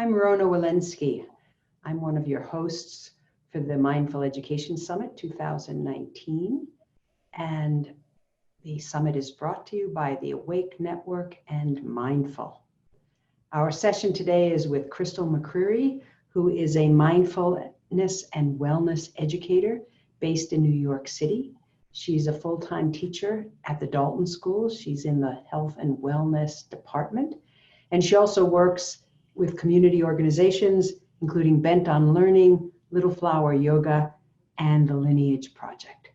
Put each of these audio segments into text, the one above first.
I'm Rona Walensky. I'm one of your hosts for the Mindful Education Summit 2019. And the summit is brought to you by the Awake Network and Mindful. Our session today is with Crystal McCreary, who is a mindfulness and wellness educator based in New York City. She's a full-time teacher at the Dalton School. She's in the health and wellness department. And she also works with community organizations, including Bent on Learning, Little Flower Yoga, and the Lineage Project.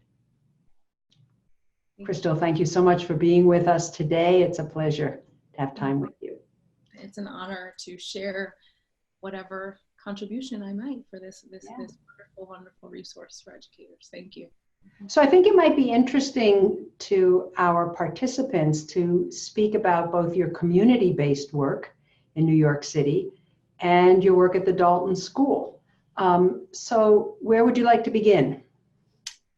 Crystal, thank you so much for being with us today. It's a pleasure to have time with you. It's an honor to share whatever contribution I might for this wonderful resource for educators. Thank you. So I think it might be interesting to our participants to speak about both your community-based work in New York City and your work at the Dalton School. So where would you like to begin?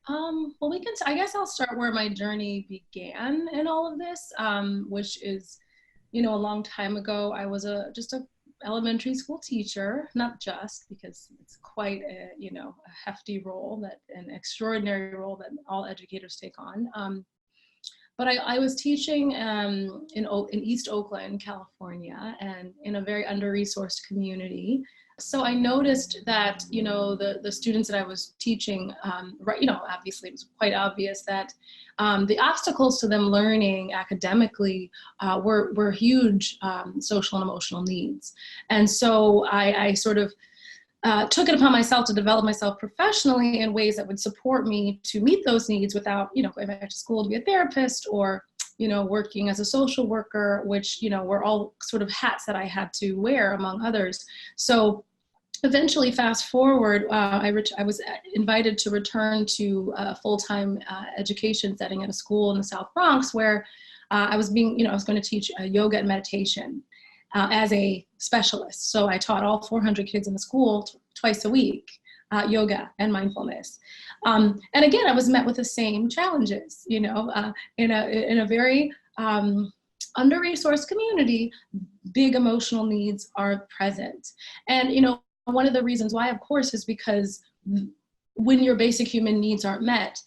Well, I guess I'll start where my journey began in all of this, which is, a long time ago. I was just a elementary school teacher, not just, because it's quite a hefty role, an extraordinary role that all educators take on. But I was teaching in East Oakland, California, and in a very under-resourced community. So I noticed that, the students that I was teaching, obviously it was quite obvious that the obstacles to them learning academically were huge social and emotional needs. And so I sort of took it upon myself to develop myself professionally in ways that would support me to meet those needs without, going back to school to be a therapist or, working as a social worker, which, were all sort of hats that I had to wear among others. So eventually, fast forward, I was invited to return to a full-time education setting at a school in the South Bronx where I was going to teach yoga and meditation as a specialist. So I taught all 400 kids in the school twice a week, yoga and mindfulness. And again, I was met with the same challenges, in a very under-resourced community. Big emotional needs are present. And, one of the reasons why, of course, is because when your basic human needs aren't met,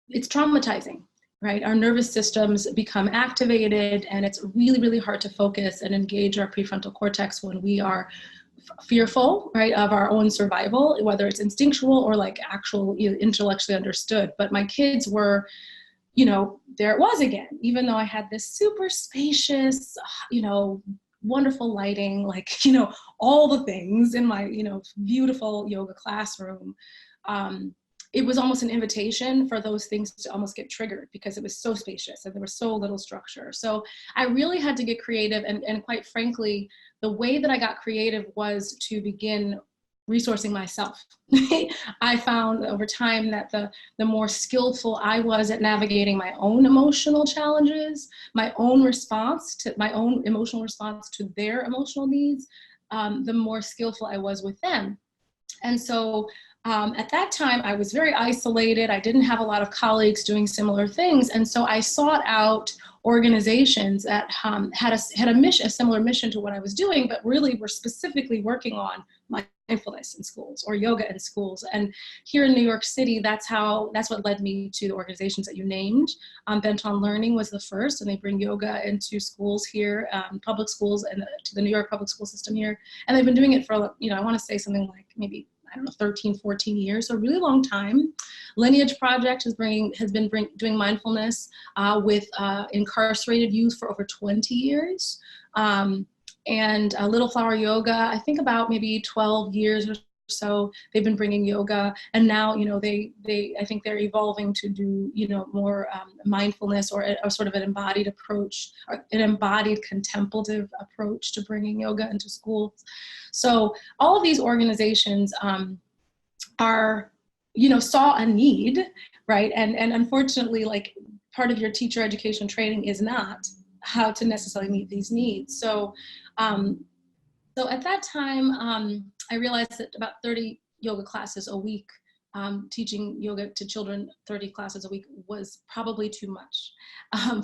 it's traumatizing, right? Our nervous systems become activated, and it's really, really hard to focus and engage our prefrontal cortex when we are fearful, right, of our own survival, whether it's instinctual or like actual intellectually understood. But my kids were, there it was again, even though I had this super spacious, wonderful lighting, all the things in my, beautiful yoga classroom. It was almost an invitation for those things to almost get triggered because it was so spacious and there was so little structure. So I really had to get creative. And quite frankly, the way that I got creative was to begin resourcing myself. I found over time that the more skillful I was at navigating my own emotional challenges, my own emotional response to their emotional needs, the more skillful I was with them. And so at that time, I was very isolated. I didn't have a lot of colleagues doing similar things. And so I sought out organizations that had a similar mission to what I was doing, but really were specifically working on mindfulness in schools or yoga in schools. And here in New York City, that's what led me to the organizations that you named. Bent on Learning was the first, and they bring yoga into schools here, public schools, and to the New York public school system here. And they've been doing it for, I want to say something like maybe 13, 14 years, so a really long time. Lineage Project has been doing mindfulness with incarcerated youth for over 20 years. And Little Flower Yoga, I think about maybe 12 years or so, they've been bringing yoga. And now, I think they're evolving to do, more mindfulness or sort of an embodied approach, or an embodied contemplative approach to bringing yoga into schools. So all of these organizations are, saw a need, right? And unfortunately, part of your teacher education training is not how to necessarily meet these needs. So at that time, I realized that about 30 yoga classes a week teaching yoga to children 30 classes a week was probably too much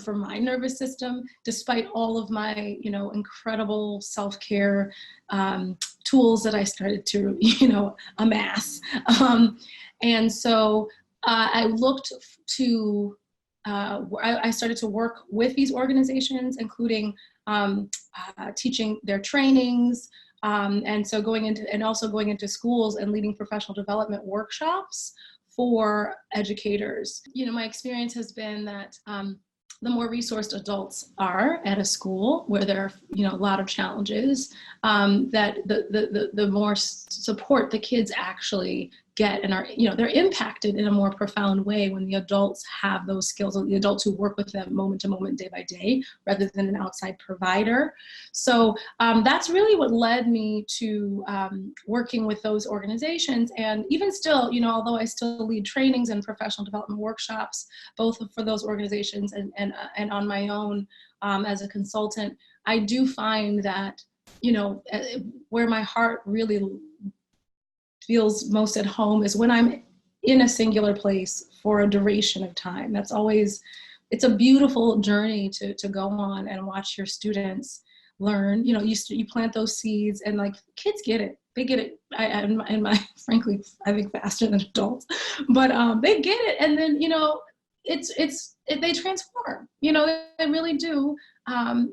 for my nervous system, despite all of my, incredible self-care tools that I started to, amass. And so I looked to, I started to work with these organizations, including teaching their trainings, and so going into schools and leading professional development workshops for educators. My experience has been that the more resourced adults are at a school where there are, a lot of challenges, that the more support the kids actually get and are, they're impacted in a more profound way when the adults have those skills, the adults who work with them moment to moment, day by day, rather than an outside provider. So that's really what led me to working with those organizations. And even still, although I still lead trainings and professional development workshops, both for those organizations and on my own as a consultant, I do find that, where my heart really feels most at home is when I'm in a singular place for a duration of time. That's always, it's a beautiful journey to go on and watch your students learn. You plant those seeds and like kids get it. They get it. Frankly, I think faster than adults, but they get it. And then, they transform, they really do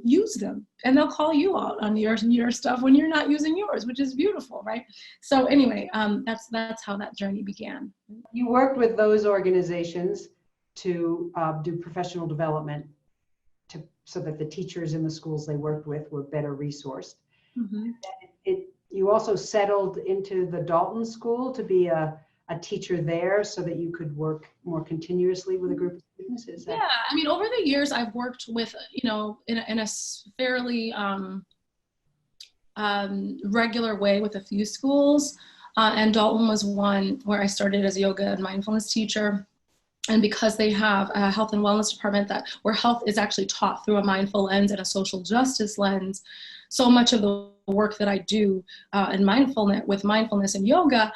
use them, and they'll call you out on your stuff when you're not using yours, which is beautiful, right? So anyway, that's how that journey began. You worked with those organizations to do professional development so that the teachers in the schools they worked with were better resourced. Mm-hmm. You also settled into the Dalton School to be a teacher there so that you could work more continuously with a group of students? Yeah, over the years I've worked with, in a fairly regular way with a few schools, and Dalton was one where I started as a yoga and mindfulness teacher. And because they have a health and wellness department where health is actually taught through a mindful lens and a social justice lens, so much of the work that I do in mindfulness and yoga,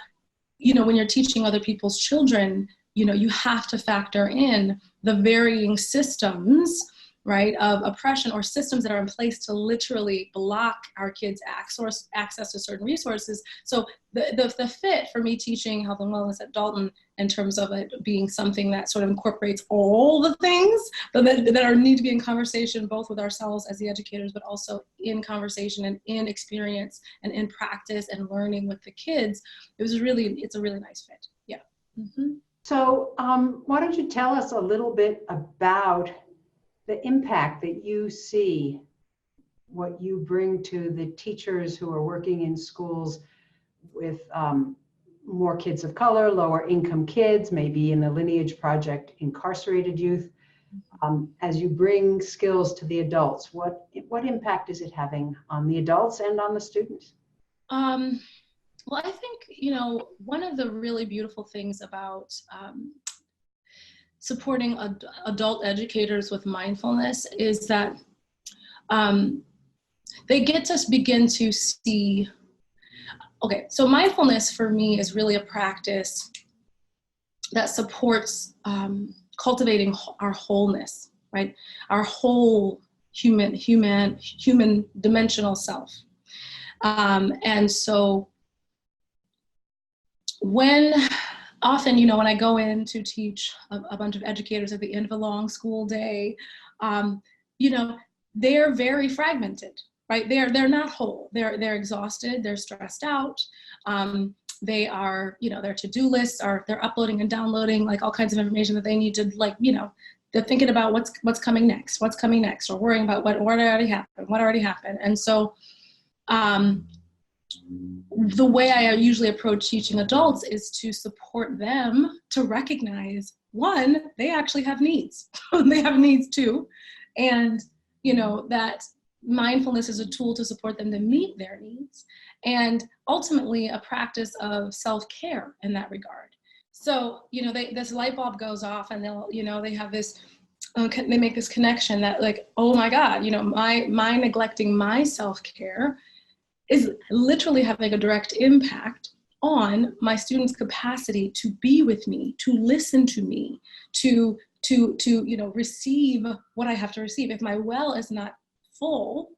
when you're teaching other people's children, you have to factor in the varying systems, right, of oppression, or systems that are in place to literally block our kids' access to certain resources. So the fit for me teaching health and wellness at Dalton, in terms of it being something that sort of incorporates all the things that need to be in conversation, both with ourselves as the educators, but also in conversation and in experience and in practice and learning with the kids, it's a really nice fit. Yeah. Mm-hmm. So why don't you tell us a little bit about the impact that you see, what you bring to the teachers who are working in schools with more kids of color, lower income kids, maybe in the Lineage Project, incarcerated youth, as you bring skills to the adults. What impact is it having on the adults and on the students? Well, I think, one of the really beautiful things about supporting adult educators with mindfulness is that they get to begin to see, okay, so mindfulness for me is really a practice that supports cultivating our wholeness, right? Our whole human dimensional self. And so when I go in to teach a bunch of educators at the end of a long school day, they're very fragmented, right? They're not whole. They're exhausted. They're stressed out. They are, their to-do lists they're uploading and downloading like all kinds of information that they need to they're thinking about what's coming next, or worrying about what already happened. And so, the way I usually approach teaching adults is to support them to recognize, one, they actually have needs. They have needs too. And, that mindfulness is a tool to support them to meet their needs. And ultimately a practice of self-care in that regard. So, this light bulb goes off and they have this, they make this connection that like, oh my God, my neglecting my self-care is literally having a direct impact on my students' capacity to be with me, to listen to me, to receive what I have to receive. If my well is not full,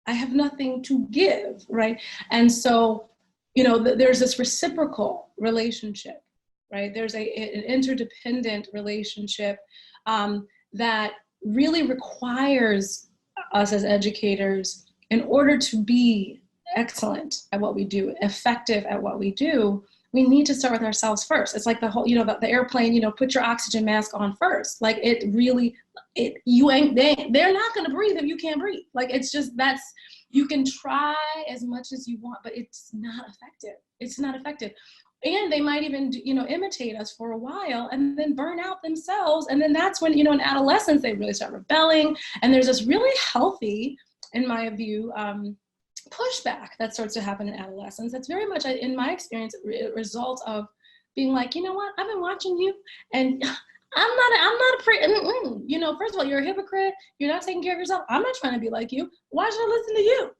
I have nothing to give, right? And so, there's this reciprocal relationship, right? There's an interdependent relationship that really requires us as educators, in order to be excellent at what we do, effective at what we do, we need to start with ourselves first. It's like the whole, the airplane, put your oxygen mask on first. Like they're not going to breathe if you can't breathe. Like, it's just, you can try as much as you want, but it's not effective. It's not effective. And they might even, imitate us for a while and then burn out themselves. And then that's when, in adolescence, they really start rebelling. And there's this really healthy, in my view, pushback that starts to happen in adolescence. That's very much, in my experience, a result of being like, you know what, I've been watching you, and I'm not first of all, you're a hypocrite. You're not taking care of yourself. I'm not trying to be like you. Why should I listen to you?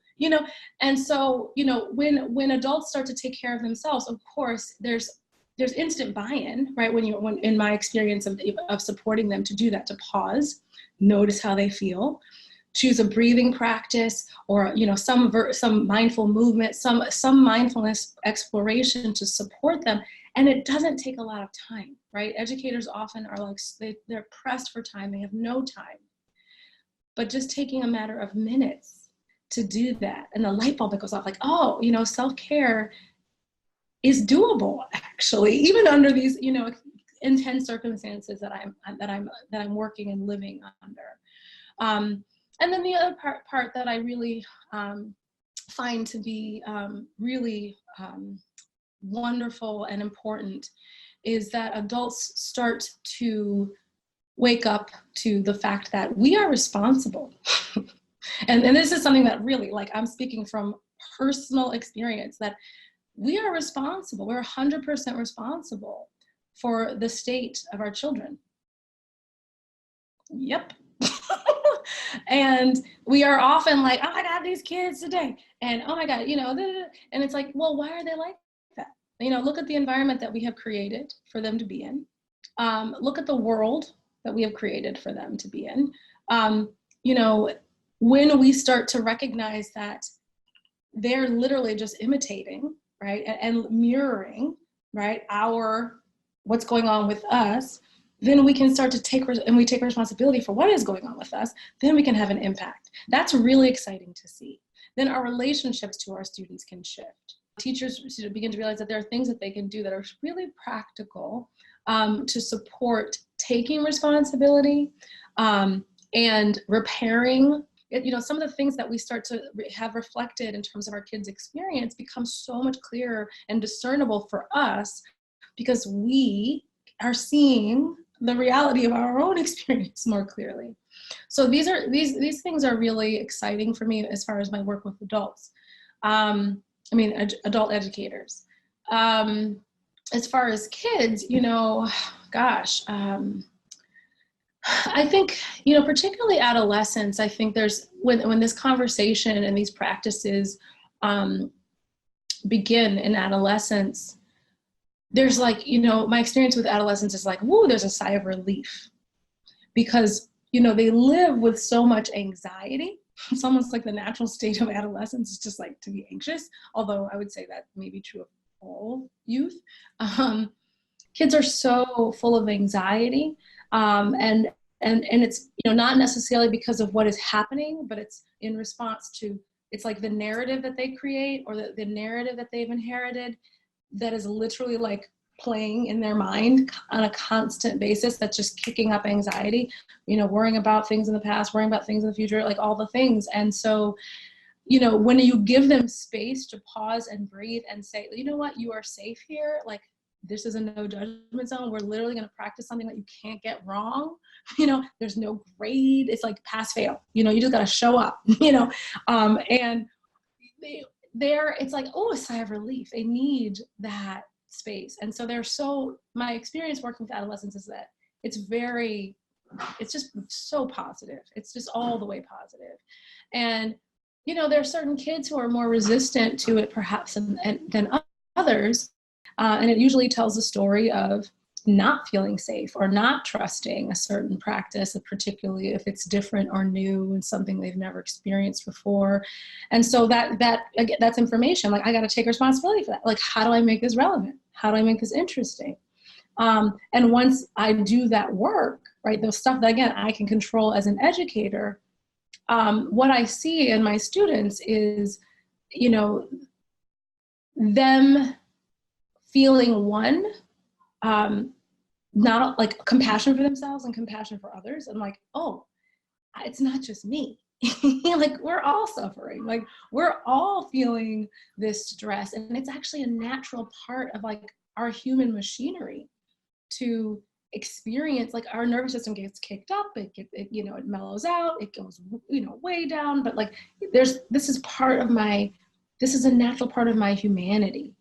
And so, when adults start to take care of themselves, of course, there's instant buy-in, right? When in my experience of supporting them to do that, to pause, notice how they feel, choose a breathing practice, or some mindful movement, some mindfulness exploration to support them. And it doesn't take a lot of time, right? Educators often are like, they're pressed for time. They have no time. But just taking a matter of minutes to do that, and the light bulb that goes off, like, oh, self-care is doable, actually, even under these, intense circumstances that I'm working and living under. And then the other part that I really find to be really wonderful and important is that adults start to wake up to the fact that we are responsible. and this is something that really, like, I'm speaking from personal experience, that we are responsible. We're 100% responsible for the state of our children. Yep. And we are often like, oh, I got these kids today, and oh my God, and it's like, well, why are they like that? Look at the environment that we have created for them to be in. Look at the world that we have created for them to be in. When we start to recognize that they're literally just imitating, right, and mirroring, right, what's going on with us, then we can start to take responsibility for what is going on with us. Then we can have an impact. That's really exciting to see. Then our relationships to our students can shift. Teachers begin to realize that there are things that they can do that are really practical to support taking responsibility and repairing. Some of the things that we start to have reflected in terms of our kids' experience become so much clearer and discernible for us, because we are seeing the reality of our own experience more clearly. So these things are really exciting for me as far as my work with adults. Adult educators. As far as kids, gosh, I think, particularly adolescents, I think there's, when this conversation and these practices begin in adolescence, there's like, my experience with adolescents is like, whoa, there's a sigh of relief, because, they live with so much anxiety. It's almost like the natural state of adolescence is just like to be anxious, although I would say that may be true of all youth. Kids are so full of anxiety, and it's, not necessarily because of what is happening, but it's in response to, it's like the narrative that they create, or the narrative that they've inherited, that is literally like playing in their mind on a constant basis, that's just kicking up anxiety, worrying about things in the past, worrying about things in the future, like all the things. And so, when you give them space to pause and breathe and say, you know what, you are safe here, like, this is a no judgment zone. We're literally going to practice something that you can't get wrong. There's no grade. It's like pass fail. You just got to show up. And it's like, oh, a sigh of relief. They need that space. And so my experience working with adolescents is that it's just so positive. It's just all the way positive. And, there are certain kids who are more resistant to it perhaps than others. And it usually tells a story of not feeling safe or not trusting a certain practice, particularly if it's different or new and something they've never experienced before. And so that's information. Like, I got to take responsibility for that. Like, how do I make this relevant? How do I make this interesting? And once I do that work, right, the stuff that, again, I can control as an educator, what I see in my students is, them feeling one, not like compassion for themselves and compassion for others. And like, oh, it's not just me. Like, we're all suffering. Like, we're all feeling this stress. And it's actually a natural part of like our human machinery to experience. Like, our nervous system gets kicked up, it mellows out, it goes, way down. But like, this is a natural part of my humanity.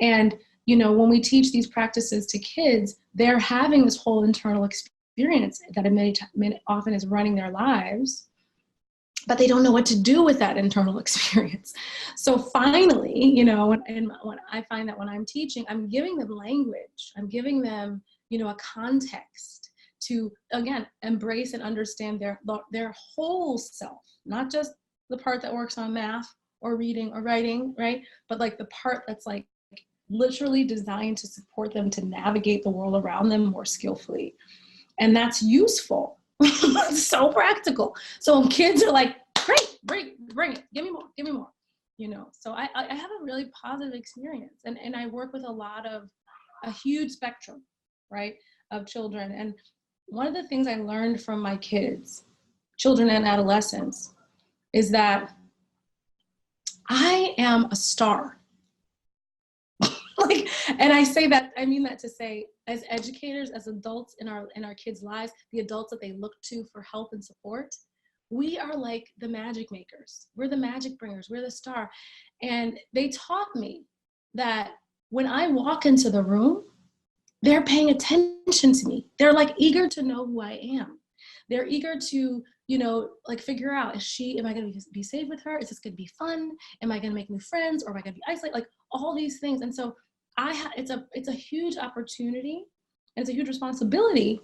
And when we teach these practices to kids, they're having this whole internal experience that often is running their lives, but they don't know what to do with that internal experience. So finally, when I find that when I'm teaching, I'm giving them language, I'm giving them, a context to, again, embrace and understand their whole self, not just the part that works on math or reading or writing, right? But like the part that's like literally designed to support them to navigate the world around them more skillfully. And that's useful. It's so practical. So when kids are like, great, bring it, give me more, So I have a really positive experience. And I work with a huge spectrum, right, of children. And one of the things I learned from my kids, children and adolescents, is that I am a star. And I mean that to say, as educators, as adults in our kids' lives, the adults that they look to for help and support, we are like the magic makers. We're the magic bringers. We're the star. And they taught me that when I walk into the room, they're paying attention to me. They're like eager to know who I am. They're eager to, figure out, am I going to be safe with her? Is this going to be fun? Am I going to make new friends? Or am I going to be isolated? Like, all these things. And so it's a huge opportunity, and it's a huge responsibility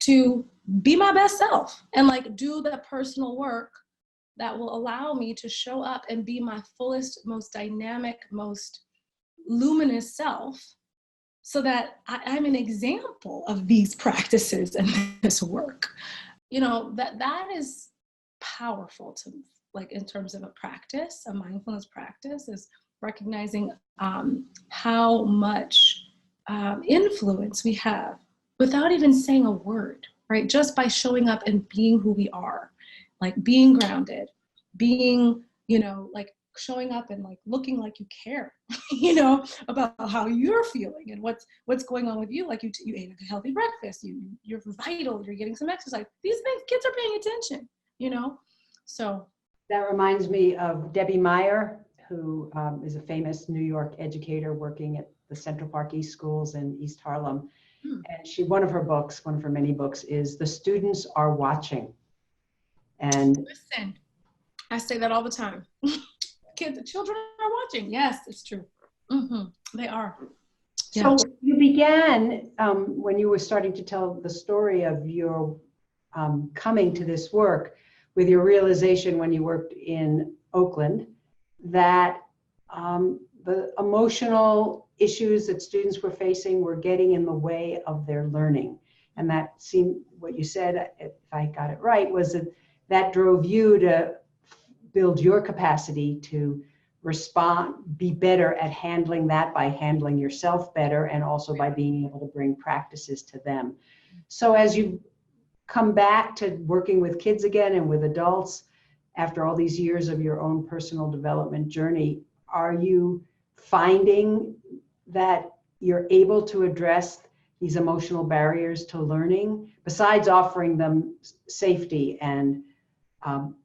to be my best self and like do the personal work that will allow me to show up and be my fullest, most dynamic, most luminous self, so that I'm an example of these practices and this work. That is powerful to, like, in terms of a practice, a mindfulness practice, is recognizing how much influence we have without even saying a word, right? Just by showing up and being who we are, like being grounded, being, like showing up and like looking like you care, about how you're feeling and what's going on with you. Like you ate a healthy breakfast, you're vital, you're getting some exercise. These things, kids are paying attention, So that reminds me of Debbie Meyer, who is a famous New York educator working at the Central Park East Schools in East Harlem. And one of her many books is The Students Are Watching. And listen, I say that all the time. Children are watching. Yes, it's true. Mm-hmm. They are. So you began, when you were starting to tell the story of your coming to this work, with your realization when you worked in Oakland that the emotional issues that students were facing were getting in the way of their learning. And that seemed, what you said, if I got it right, was that drove you to build your capacity to respond, be better at handling that by handling yourself better, and also by being able to bring practices to them. So as you come back to working with kids again and with adults, after all these years of your own personal development journey, are you finding that you're able to address these emotional barriers to learning, besides offering them safety and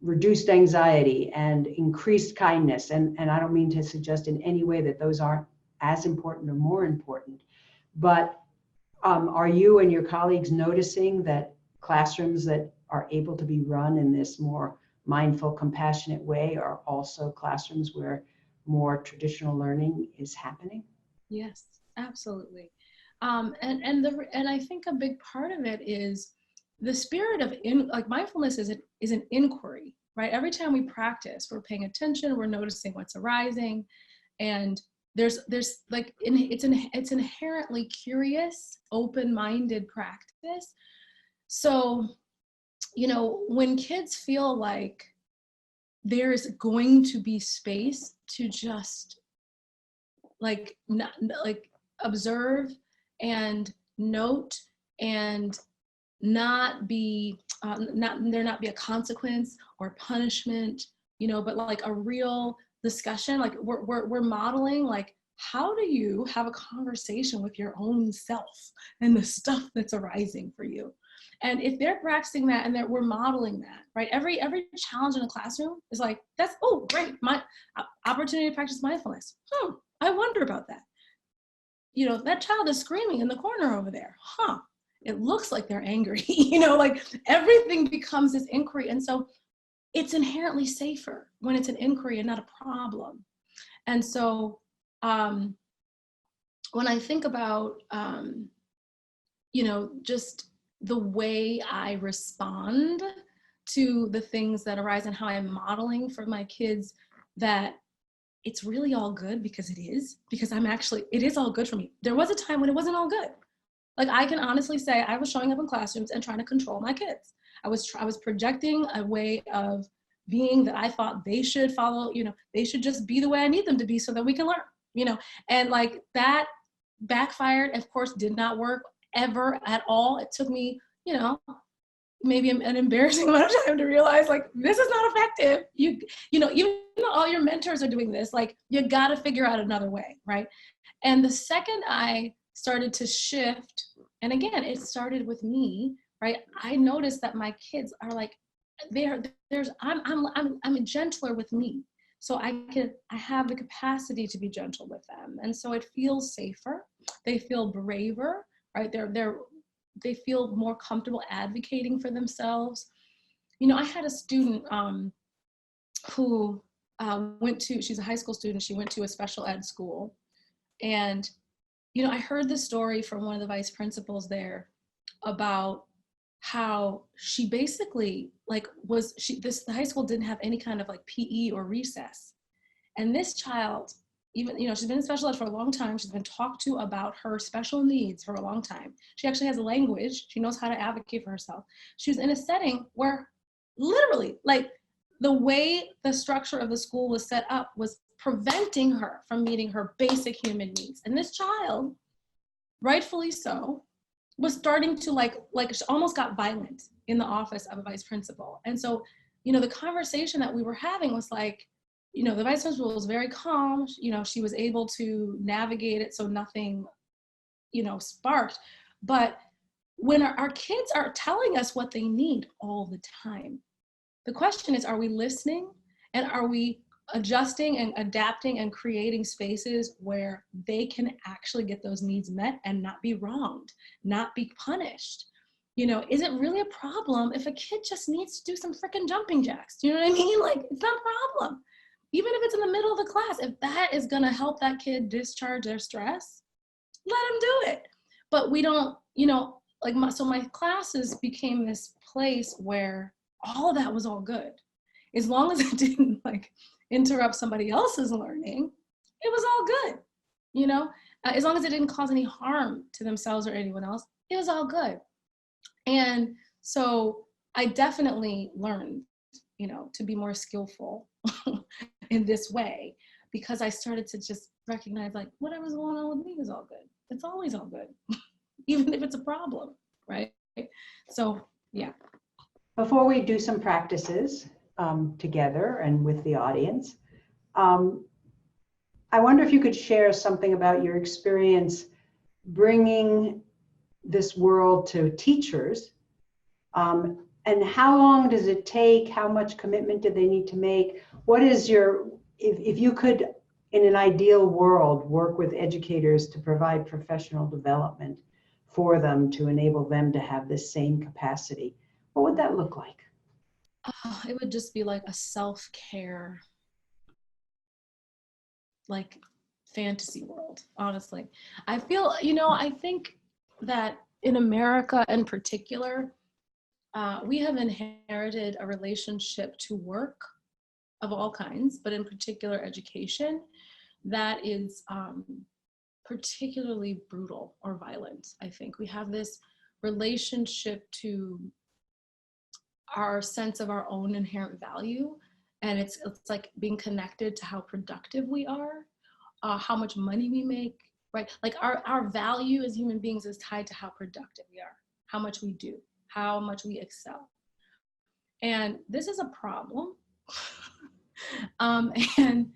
reduced anxiety and increased kindness? And I don't mean to suggest in any way that those aren't as important or more important, but are you and your colleagues noticing that classrooms that are able to be run in this more mindful, compassionate way are also classrooms where more traditional learning is happening? Yes, Absolutely. And I think a big part of it is the spirit of like mindfulness is an inquiry, right? Every time we practice, we're paying attention, we're noticing what's arising, and there's like it's inherently curious, open-minded practice. So, when kids feel like there's going to be space to just like not, like observe and note and not be not be a consequence or punishment, but like a real discussion. Like we're modeling, like, how do you have a conversation with your own self and the stuff that's arising for you? And if they're practicing that and that we're modeling that, right? Every challenge in the classroom is like, that's, oh, great, my opportunity to practice mindfulness. I wonder about that. That child is screaming in the corner over there. It looks like they're angry. Like everything becomes this inquiry. And so it's inherently safer when it's an inquiry and not a problem. And so when I think about, just the way I respond to the things that arise and how I'm modeling for my kids that it's really all good, because it is all good for me. There was a time when it wasn't all good. Like, I can honestly say I was showing up in classrooms and trying to control my kids. I was projecting a way of being that I thought they should follow, they should just be the way I need them to be so that we can learn, and like that backfired, of course, did not work ever at all. It took me, maybe an embarrassing amount of time to realize, like, this is not effective. Even though all your mentors are doing this, like, you got to figure out another way, right? And the second I started to shift, and again, it started with me, right? I noticed that my kids are like, I'm gentler with me. So I have the capacity to be gentle with them. And so it feels safer. They feel braver, right? They feel more comfortable advocating for themselves. I had a student who she's a high school student. She went to a special ed school. And, I heard the story from one of the vice principals there about how she basically the high school didn't have any kind of like PE or recess. And this child, even, she's been in special ed for a long time. She's been talked to about her special needs for a long time. She actually has a language. She knows how to advocate for herself. She was in a setting where literally, like, the way the structure of the school was set up was preventing her from meeting her basic human needs. And this child, rightfully so, was starting to like she almost got violent in the office of a vice principal. And so, the conversation that we were having was like, the vice principal was very calm. She was able to navigate it so nothing, sparked. But when our kids are telling us what they need all the time, the question is, are we listening, and are we adjusting and adapting and creating spaces where they can actually get those needs met and not be wronged, not be punished? Is it really a problem if a kid just needs to do some freaking jumping jacks? Do you know what I mean? Like, it's not a problem. Even if it's in the middle of the class, if that is going to help that kid discharge their stress, let them do it. But we don't, so my classes became this place where all of that was all good. As long as it didn't like interrupt somebody else's learning, it was all good. As long as it didn't cause any harm to themselves or anyone else, it was all good. And so I definitely learned, to be more skillful in this way, because I started to just recognize, like, whatever's going on with me is all good. It's always all good, even if it's a problem, right? So, yeah. Before we do some practices together and with the audience, I wonder if you could share something about your experience bringing this world to teachers, and how long does it take? How much commitment do they need to make? What is if you could, in an ideal world, work with educators to provide professional development for them to enable them to have this same capacity, what would that look like? It would just be like a self-care, like, fantasy world, honestly. I feel, I think that in America in particular, we have inherited a relationship to work of all kinds, but in particular education, that is particularly brutal or violent. I think we have this relationship to our sense of our own inherent value, and it's like being connected to how productive we are, how much money we make, right? Like our value as human beings is tied to how productive we are, how much we do, how much we excel. And this is a problem. um, and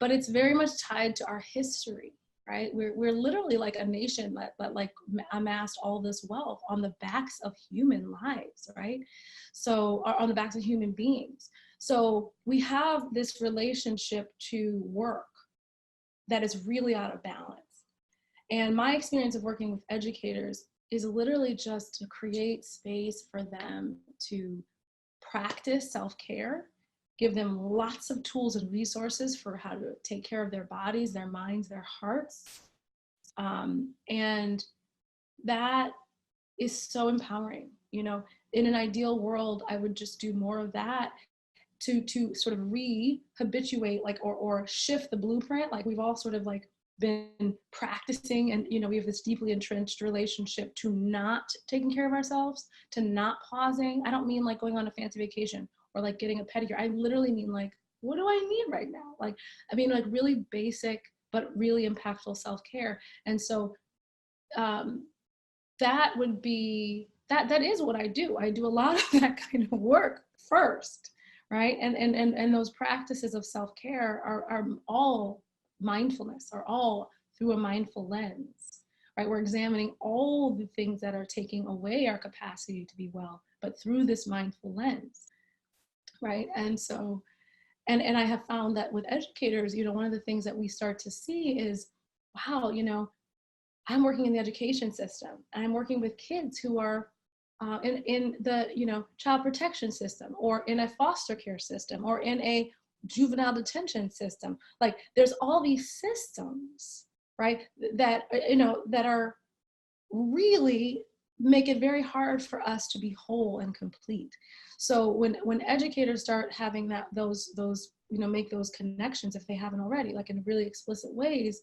but it's very much tied to our history, right? We're literally like a nation that like amassed all this wealth on the backs of human lives, right? So on the backs of human beings. So we have this relationship to work that is really out of balance. And my experience of working with educators is literally just to create space for them to practice self-care, give them lots of tools and resources for how to take care of their bodies, their minds, their hearts. And that is so empowering. You know, in an ideal world, I would just do more of that to sort of re-habituate, like, or shift the blueprint. Like we've all sort of like been practicing, and we have this deeply entrenched relationship to not taking care of ourselves, to not pausing. I don't mean like going on a fancy vacation or like getting a pedicure. I literally mean like, what do I need right now? Like, I mean, like really basic but really impactful self-care. And so that would be that is what I do. I do a lot of that kind of work first, right? And those practices of self-care are all mindfulness, are all through a mindful lens, right? We're examining all the things that are taking away our capacity to be well, but through this mindful lens, right? And so, and I have found that with educators, one of the things that we start to see is, wow, I'm working in the education system, and I'm working with kids who are in the child protection system, or in a foster care system, or in a juvenile detention system. Like there's all these systems, right, that that are really make it very hard for us to be whole and complete. So when educators start having those make those connections, if they haven't already, like in really explicit ways,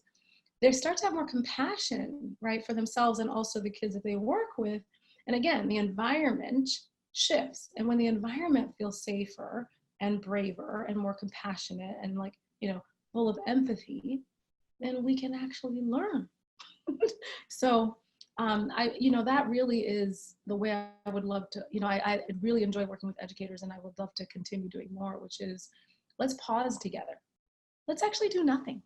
they start to have more compassion, right, for themselves and also the kids that they work with. And again, the environment shifts. And when the environment feels safer and braver and more compassionate and like, full of empathy, then we can actually learn. So that really is the way I would love to, I really enjoy working with educators, and I would love to continue doing more, which is let's pause together. Let's actually do nothing.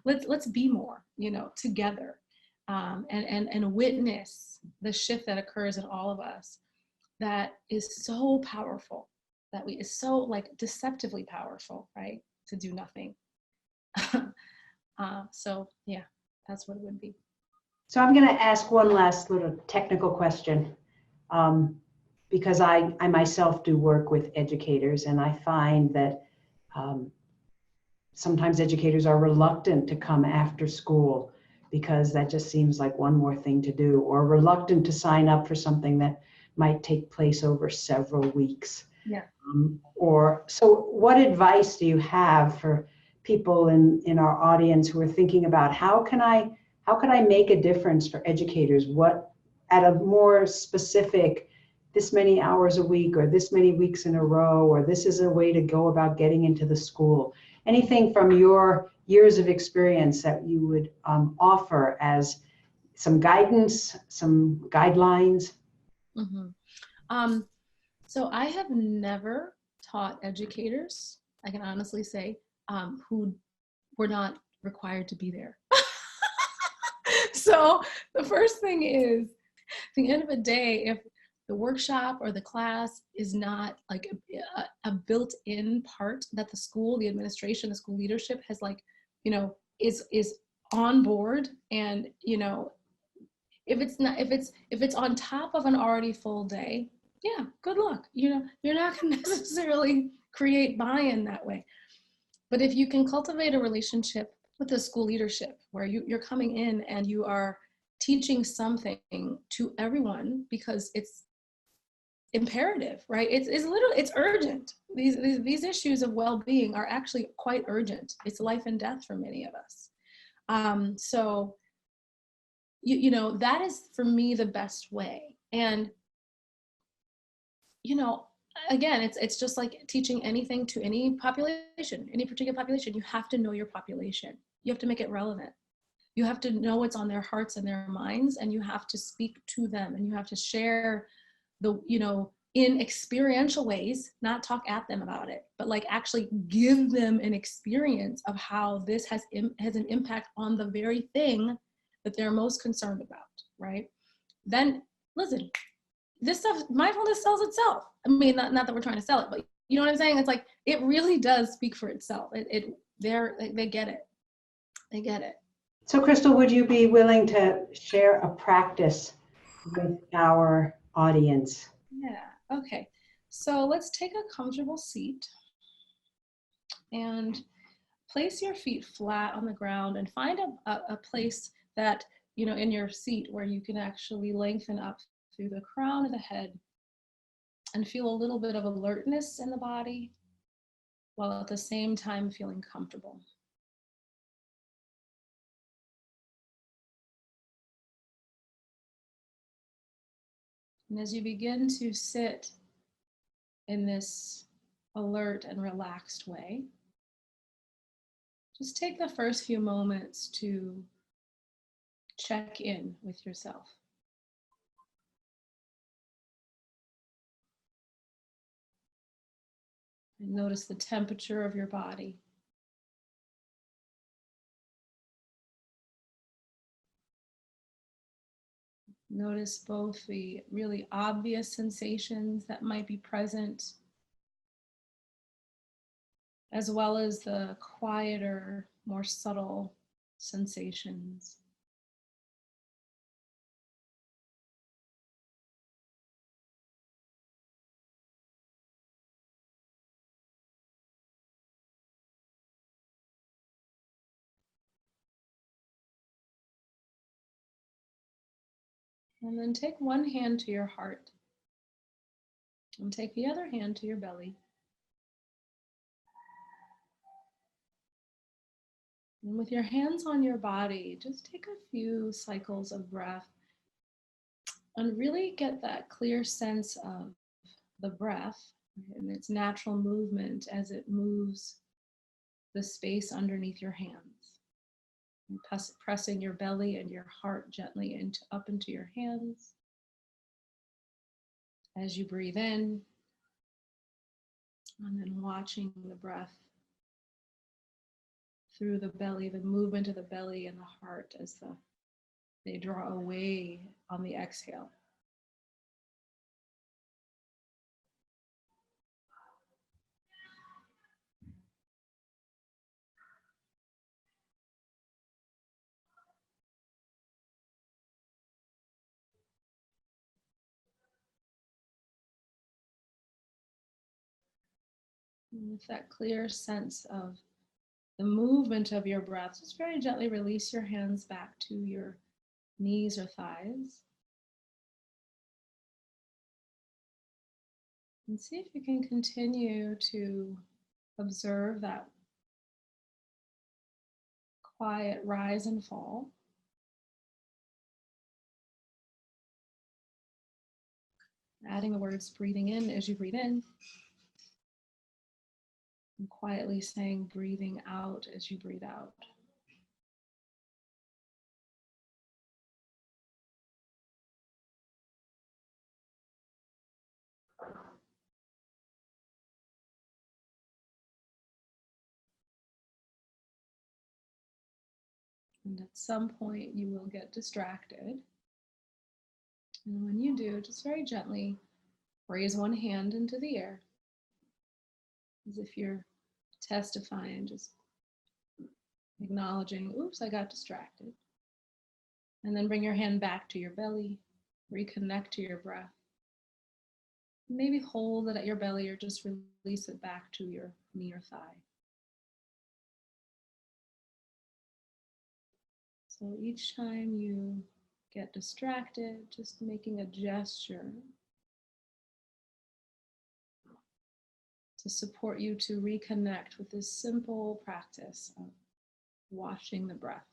let's be more, together, and witness the shift that occurs in all of us. That is so powerful. Is so like deceptively powerful, right? To do nothing. So yeah, that's what it would be. So I'm going to ask one last little technical question, because I myself do work with educators, and I find that sometimes educators are reluctant to come after school because that just seems like one more thing to do, or reluctant to sign up for something that might take place over several weeks. Yeah. So what advice do you have for people in our audience who are thinking about how can I make a difference for educators? What, at a more specific, this many hours a week, or this many weeks in a row, or this is a way to go about getting into the school? Anything from your years of experience that you would offer as some guidance, some guidelines? Mm-hmm. So I have never taught educators, I can honestly say, who were not required to be there. So the first thing is, at the end of the day, if the workshop or the class is not like a built-in part that the school, the administration, the school leadership has is on board, and if it's on top of an already full day, yeah, good luck. You're not going to necessarily create buy-in that way. But if you can cultivate a relationship with the school leadership, where you're coming in and you are teaching something to everyone because it's imperative, right? It's literally, it's urgent. These issues of well-being are actually quite urgent. It's life and death for many of us. So you know, that is for me the best way. And you know, again, it's just like teaching anything to any population, any particular population. You have to know your population. You have to make it relevant. You have to know what's on their hearts and their minds, and you have to speak to them, and you have to share the, you know, in experiential ways, not talk at them about it, but like actually give them an experience of how this has an impact on the very thing that they're most concerned about, right? Then listen, this stuff, mindfulness sells itself. I mean, not that we're trying to sell it, but you know what I'm saying? It's like, it really does speak for itself. They get it. They get it. So Crystal, would you be willing to share a practice with our audience? Yeah, okay. So let's take a comfortable seat and place your feet flat on the ground, and find a place that, you know, in your seat where you can actually lengthen up through the crown of the head and feel a little bit of alertness in the body while at the same time feeling comfortable. And as you begin to sit in this alert and relaxed way, just take the first few moments to check in with yourself. And notice the temperature of your body. Notice both the really obvious sensations that might be present, as well as the quieter, more subtle sensations. And then take one hand to your heart and take the other hand to your belly. And with your hands on your body, just take a few cycles of breath and really get that clear sense of the breath and its natural movement as it moves the space underneath your hands. And pressing your belly and your heart gently up into your hands. As you breathe in, and then watching the breath through the belly, the movement of the belly and the heart as they draw away on the exhale. And with that clear sense of the movement of your breath, just very gently release your hands back to your knees or thighs. And see if you can continue to observe that quiet rise and fall. Adding the words breathing in as you breathe in. And quietly saying breathing out as you breathe out. And at some point you will get distracted. And when you do, just very gently raise one hand into the air as if you're testifying, just acknowledging, oops, I got distracted. And then bring your hand back to your belly, reconnect to your breath. Maybe hold it at your belly or just release it back to your knee or thigh. So each time you get distracted, just making a gesture to support you to reconnect with this simple practice of watching the breath.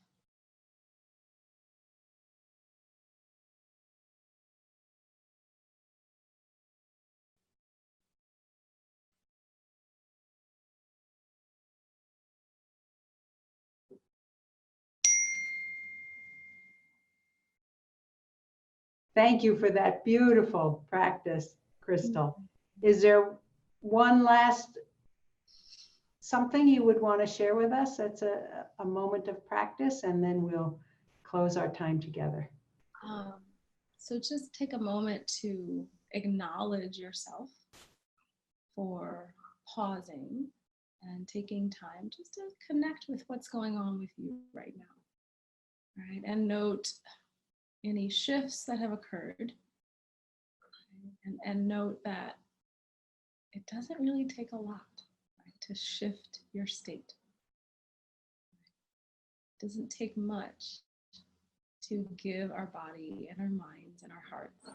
Thank you for that beautiful practice, Crystal. Is there one last something you would want to share with us? That's a moment of practice, and then we'll close our time together. So just take a moment to acknowledge yourself for pausing and taking time just to connect with what's going on with you right now. All right, and note any shifts that have occurred, and note that it doesn't really take a lot, right, to shift your state. It doesn't take much to give our body and our minds and our hearts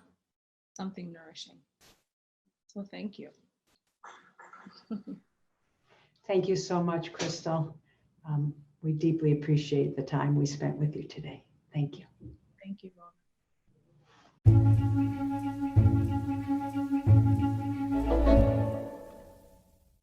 something nourishing. So thank you. Thank you so much, Crystal. We deeply appreciate the time we spent with you today. Thank you.